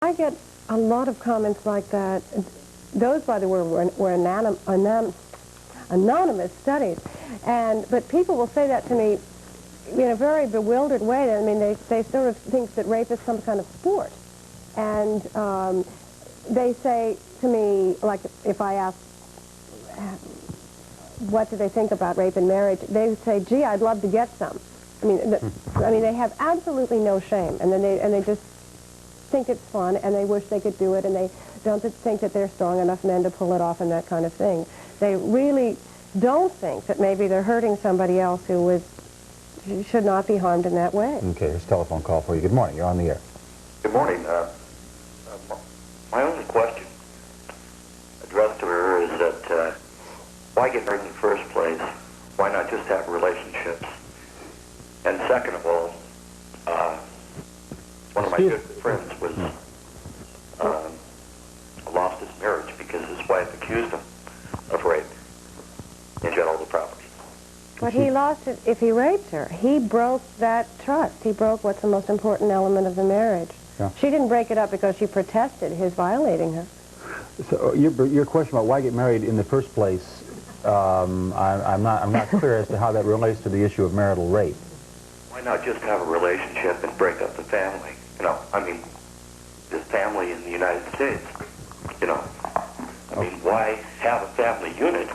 I get a lot of comments like that. Those, by the way, were anonymous studies. But people will say that to me in a very bewildered way. I mean, they sort of think that rape is some kind of sport. And they say to me, like if I ask, what do they think about rape and marriage, they say, gee, I'd love to get some. I mean, they have absolutely no shame, and then they just think it's fun, and they wish they could do it, and they don't think that they're strong enough men to pull it off and that kind of thing. They really don't think that maybe they're hurting somebody else who should not be harmed in that way. Okay, here's a telephone call for you. Good morning. You're on the air. Good morning. My only question addressed to her is that why get married in the first place? Why not just have relationships? And second of all, one of my good friends was lost his marriage because his wife accused him of rape and got all the property. But he lost it if he raped her. He broke that trust. He broke what's the most important element of the marriage. Yeah. She didn't break it up because she protested his violating her. So your question about why get married in the first place, I'm not clear as to how that relates to the issue of marital rape. Why not just have a relationship and break up the family? You know, I mean, this family in the United States, you know. I mean, why have a family unit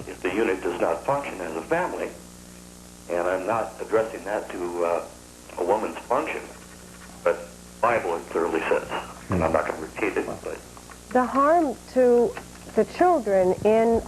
if the unit does not function as a family? And I'm not addressing that to a woman's function, but Bible it clearly says, and I'm not going to repeat it, but... The harm to the children in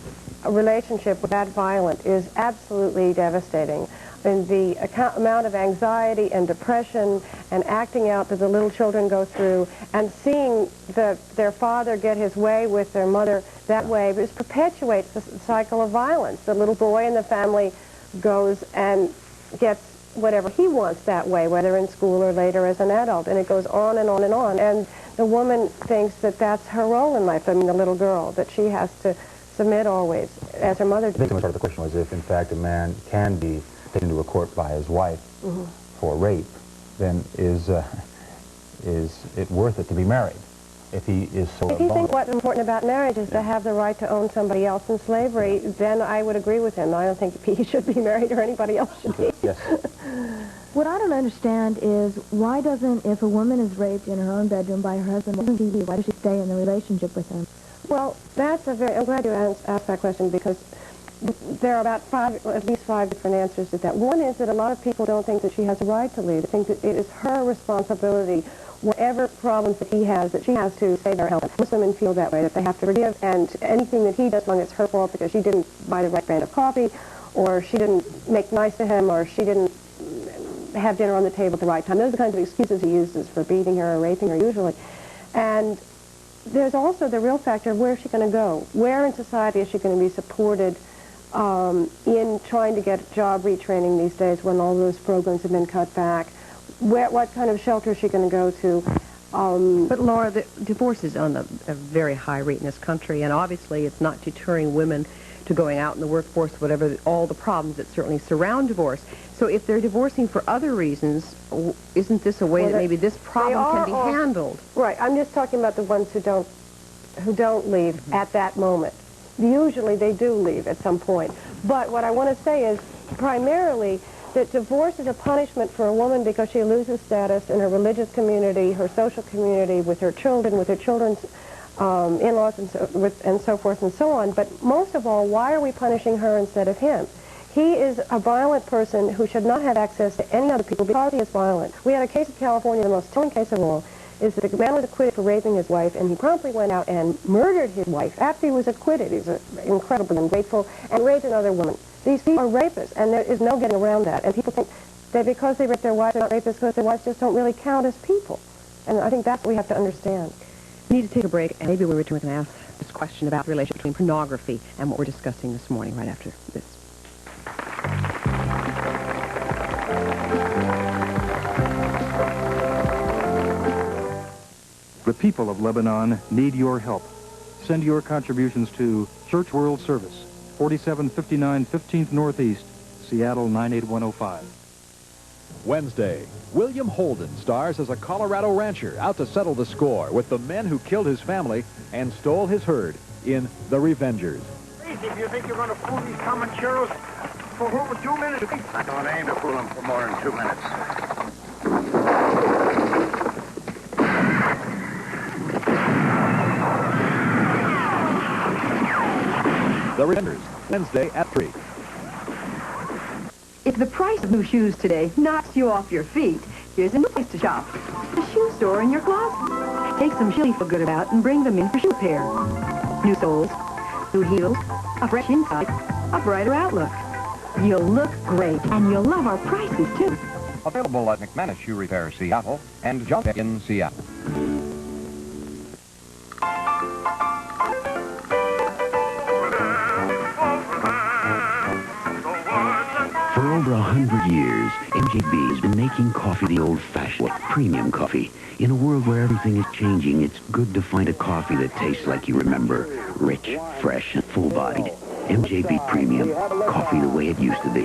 a relationship that violent is absolutely devastating. And the amount of anxiety and depression and acting out that the little children go through, and seeing their father get his way with their mother that way, just perpetuates the cycle of violence. The little boy in the family goes and gets whatever he wants that way, whether in school or later as an adult, and it goes on and on and on. And the woman thinks that that's her role in life, I mean the little girl, that she has to submit always, as her mother did. I think part of the question was if, in fact, a man can be taken to a court by his wife for rape, then is it worth it to be married if he is so If you think what's important about marriage is to have the right to own somebody else in slavery, then I would agree with him. I don't think he should be married or anybody else should be. Yes. What I don't understand is why doesn't, if a woman is raped in her own bedroom by her husband, why does she stay in the relationship with him? Well, that's I'm glad you asked that question, because there are about at least five different answers to that. One is that a lot of people don't think that she has a right to leave. They think that it is her responsibility, whatever problems that he has, that she has to save their health. Most women feel that way, that they have to forgive, and anything that he does wrong, it's her fault because she didn't buy the right brand of coffee, or she didn't make nice to him, or she didn't have dinner on the table at the right time. Those are the kinds of excuses he uses for beating her or raping her usually. And there's also the real factor of where is she going to go? Where in society is she going to be supported in trying to get job retraining these days when all those programs have been cut back? What kind of shelter is she going to go to? But Laura, the divorce is on a very high rate in this country, and obviously it's not deterring women to going out in the workforce, whatever, all the problems that certainly surround divorce. So if they're divorcing for other reasons, isn't this a way that maybe this problem can be handled? Right. I'm just talking about the ones who don't leave at that moment. Usually they do leave at some point. But what I want to say is primarily that divorce is a punishment for a woman because she loses status in her religious community, her social community, with her children, with her children's in-laws, and so forth and so on. But most of all, why are we punishing her instead of him? He is a violent person who should not have access to any other people because he is violent. We had a case in California, the most telling case of all, is that the man was acquitted for raping his wife, and he promptly went out and murdered his wife after he was acquitted. He's incredibly ungrateful, and raped another woman. These people are rapists, and there is no getting around that. And people think that because they rape their wives, they're not rapists because their wives just don't really count as people. And I think that's what we have to understand. We need to take a break, and maybe when we return, we can ask this question about the relationship between pornography and what we're discussing this morning right after this. The people of Lebanon need your help. Send your contributions to Church World Service, 4759 15th Northeast, Seattle 98105. Wednesday, William Holden stars as a Colorado rancher out to settle the score with the men who killed his family and stole his herd in The Revengers. Crazy if you think you're going to fool these Comancheros for over 2 minutes. I don't aim to fool them for more than 2 minutes. The Revengers, Wednesday at 3. If the price of new shoes today knocks you off your feet, here's a new place to shop. The shoe store in your closet. Take some shoes you feel good about and bring them in for shoe repair. New soles, new heels, a fresh inside, a brighter outlook. You'll look great, and you'll love our prices, too. Available at McManus Shoe Repair Seattle and Jump in Seattle. For over 100 years, MJB has been making coffee the old-fashioned premium coffee. In a world where everything is changing, it's good to find a coffee that tastes like you remember. Rich, fresh, and full-bodied. MJB Premium. Coffee the way it used to be.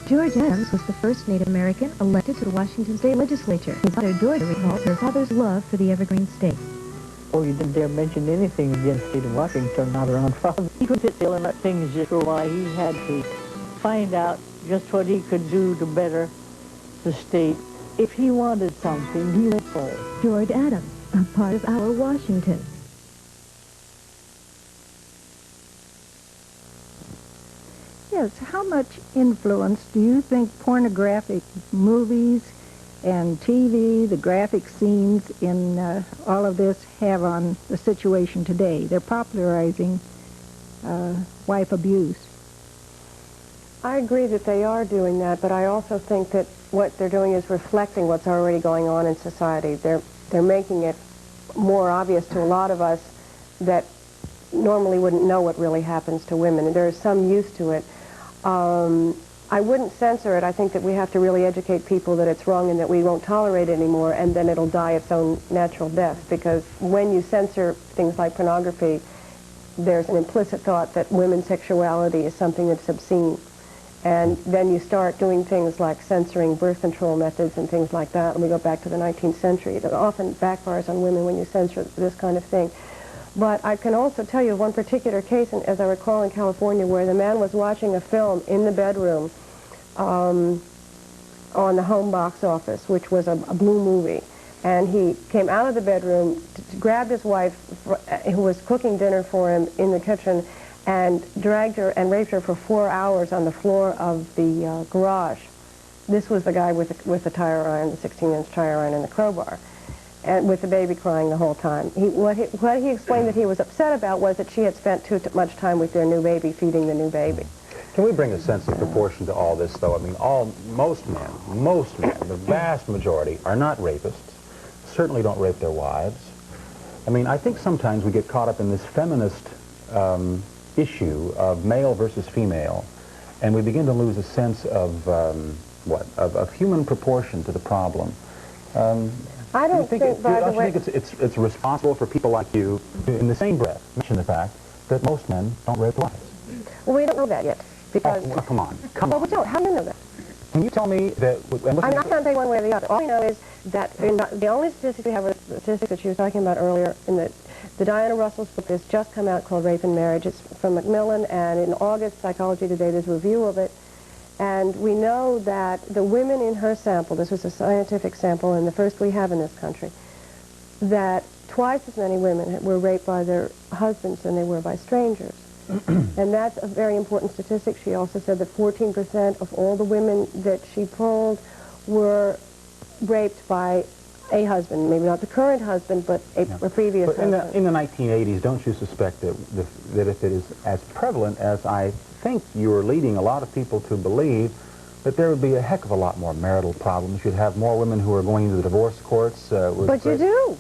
George Adams was the first Native American elected to the Washington State Legislature. His mother, Georgia, recalls her father's love for the Evergreen State. Oh, you didn't dare mention anything against the state of Washington, not around father. He couldn't sit still and let things just go by. He had to find out just what he could do to better the state. If he wanted something, he went for it. George Adams, a part of our Washington. Yes, how much influence do you think pornographic movies and TV, the graphic scenes in all of this have on the situation today? They're popularizing wife abuse. I agree that they are doing that, but I also think that what they're doing is reflecting what's already going on in society. They're making it more obvious to a lot of us that normally wouldn't know what really happens to women, and there is some use to it. I wouldn't censor it. I think that we have to really educate people that it's wrong and that we won't tolerate it anymore, and then it'll die its own natural death. Because when you censor things like pornography, there's an implicit thought that women's sexuality is something that's obscene. And then you start doing things like censoring birth control methods and things like that, and we go back to the 19th century. It often backfires on women when you censor this kind of thing. But I can also tell you one particular case, as I recall, in California, where the man was watching a film in the bedroom on the home box office, which was a blue movie. And he came out of the bedroom, grabbed his wife, who was cooking dinner for him in the kitchen, and dragged her and raped her for 4 hours on the floor of the garage. This was the guy with the tire iron, the 16-inch tire iron and the crowbar, and with the baby crying the whole time. What he explained that he was upset about was that she had spent too much time with their new baby, feeding the new baby. Can we bring a sense of proportion to all this, though? I mean, most men, the vast majority, are not rapists, certainly don't rape their wives. I mean, I think sometimes we get caught up in this feminist issue of male versus female, and we begin to lose a sense of, of human proportion to the problem. I don't think, by the way... Don't you think it's responsible for people like you to, in the same breath, mention the fact that most men don't rape wives? Well, we don't know that yet, because... Oh, well, come on. Well, we don't. How do you know that? Can you tell me that... I'm not going to say one way or the other. All I know is that the only statistics we have are the statistics that she was talking about earlier in the Diana Russell's book has just come out called Rape and Marriage. It's from Macmillan, and in August, Psychology Today, there's a review of it. And we know that the women in her sample, this was a scientific sample and the first we have in this country, that twice as many women were raped by their husbands than they were by strangers. And that's a very important statistic. She also said that 14% of all the women that she polled were raped by a husband, maybe not the current husband, but a previous husband. In the 1980s, don't you suspect that if it is as prevalent as I think you're leading a lot of people to believe, that there would be a heck of a lot more marital problems? You'd have more women who are going to the divorce courts. But you do.